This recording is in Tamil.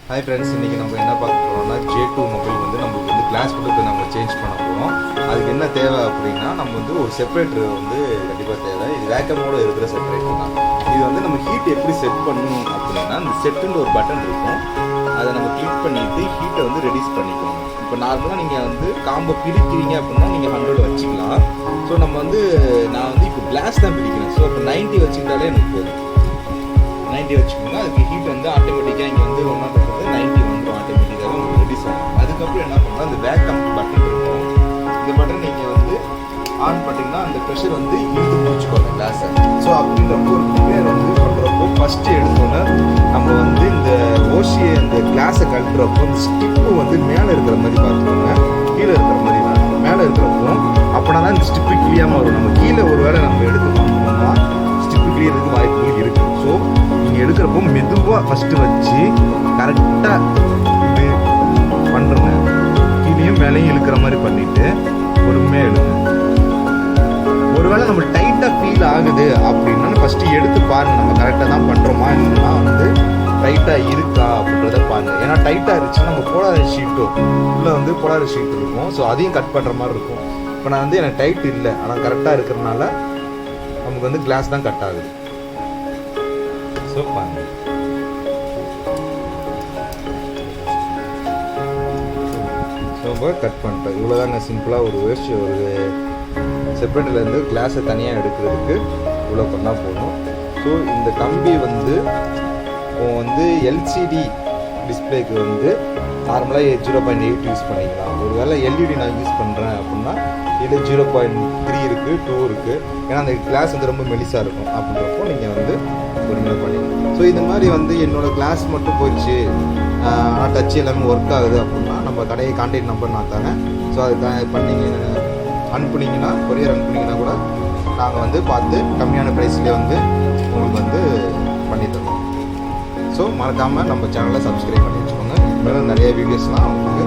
ஹாய் ஃப்ரெண்ட்ஸ், இன்றைக்கி நம்ம என்ன பார்க்க போகிறோம்னா J2 மொபைல் வந்து நம்மளுக்கு வந்து கிளாஸ் கொடுத்து நம்ம சேஞ்ச் பண்ண போகிறோம். அதுக்கு என்ன தேவை அப்படின்னா, நம்ம வந்து ஒரு செப்பரேட்டர் வந்து கண்டிப்பாக தேவை. இது வேக்கமோடு இருக்கிற செப்பரேட்டர் தான். இது வந்து நம்ம ஹீட் எப்படி செட் பண்ணணும் அப்படின்னா, இந்த செட்டுன்னு ஒரு பட்டன் இருக்கும். அதை நம்ம கிளிக் பண்ணிவிட்டு ஹீட்டை வந்து ரெடியூஸ் பண்ணிக்கணும். இப்போ நார்மலாக நீங்கள் வந்து காம்போ பிரிக்கிறீங்க அப்படின்னா நீங்கள் 100 வச்சுக்கலாம். ஸோ நம்ம வந்து நான் வந்து இப்போ கிளாஸ் தான் பிரிக்கிறேன். ஸோ இப்போ 90 வச்சுக்கிட்டாலே எனக்கு போதும். 90 வச்சுக்கோங்க. அதுக்கு ஹீட் வந்து ஆட்டோமேட்டிக்காக இங்கே வந்து ஒன்றா பண்ணுறது 90 வந்துடும். ஆட்டோமேட்டிக்காக உங்களுக்கு ரெடியூஸ் ஆகும். அதுக்கப்புறம் என்ன பண்ணலாம், அந்த வேக்கம் பட்டன் இருக்கும். இந்த பட்டன் நீங்கள் வந்து ஆன் பண்ணிங்கன்னா அந்த ப்ரெஷர் வந்து இழுத்து பிடிச்சிக்கோங்க கிளாஸை. ஸோ அப்படின்றப்போ ஒரு ரிப்பேர் வந்து பண்ணுறப்போ ஃபஸ்ட்டு எடுத்தோன்னே நம்ம வந்து இந்த ஓசியை இந்த கிளாஸை கழட்டுறப்போ இந்த ஸ்டிப்பு வந்து மேலே இருக்கிற மாதிரி பார்த்துக்கோங்க, கீழே இருக்கிற மாதிரி வேணும். மேலே இருக்கிறப்போ அப்படின்னா தான் இந்த ஸ்டிப்பு கிளியாமல் வரும். நம்ம கீழே ஒரு வேளை நம்ம எடுத்து பண்ணோம்னா ஸ்டிப்பு கிளியறதுக்கு வாய்ப்புகள் இருக்குது. ஸோ நீங்கள் எடுக்கிறப்போ மெதுவாக ஃபஸ்ட்டு வச்சு கரெக்டாக இது பண்ணுறங்க. கீழேயும் மேலேயும் இழுக்கிற மாதிரி பண்ணிவிட்டு பொறுமையாக எடுங்க. ஒருவேளை நம்ம டைட்டாக ஃபீல் ஆகுது அப்படின்னா ஃபஸ்ட்டு எடுத்து பாருங்கள், நம்ம கரெக்டாக தான் பண்ணுறோமா இல்லைன்னா வந்து டைட்டாக இருக்கா அப்படின்றத பாருங்கள். ஏன்னா டைட்டாக இருந்துச்சுன்னா நம்ம போலார் ஷீட்டும் உள்ளே வந்து போலார் ஷீட் இருக்கும். ஸோ அதையும் கட் பண்ணுற மாதிரி இருக்கும். இப்போ நான் வந்து எனக்கு டைட் இல்லை, ஆனால் கரெக்டாக இருக்கிறதுனால நமக்கு வந்து கிளாஸ் தான் கட் ஆகுது. ஸோ பாருங்கள். ஸோ கட் பண்ணிட்டேன். இவ்வளோதாங்க சிம்பிளாக ஒரு செப்பரேட்டர்லேருந்து கிளாஸை தனியாக எடுக்கிறதுக்கு இவ்வளோ பண்ணால் போதும். ஸோ இந்த கம்பி வந்து எல்சிடி டிஸ்பிளேக்கு வந்து நார்மலாக 0.8 யூஸ் பண்ணிக்கலாம். ஒரு வேளை எல்இடி நான் யூஸ் பண்ணுறேன் அப்படின்னா இதில் 0.3 இருக்குது, 2 இருக்குது. ஏன்னா அந்த கிளாஸ் வந்து ரொம்ப மெலிசாக இருக்கும். அப்படின்றப்போ நீங்கள் வந்து பொறுமையாக பண்ணிக்கலாம். ஸோ இந்த மாதிரி வந்து என்னோடய கிளாஸ் மட்டும் போயிடுச்சு, ஆனால் டச் எல்லாமே ஒர்க் ஆகுது அப்படின்னா நம்ம கடையை கான்டாக்ட் நம்பர் நான் தரேன். ஸோ அது அனுப்புனீங்கன்னா கொரியர் அனுப்புனீங்கன்னா கூட நாங்கள் வந்து பார்த்து கம்மியான ப்ரைஸ்லேயே வந்து உங்களுக்கு வந்து பண்ணி தருவோம். ஸோ மறக்காமல் நம்ம சேனலை சப்ஸ்கிரைப் பண்ணி வச்சுக்கோங்க. இது மேலே நிறைய வீடியோஸ்லாம் உங்களுக்கு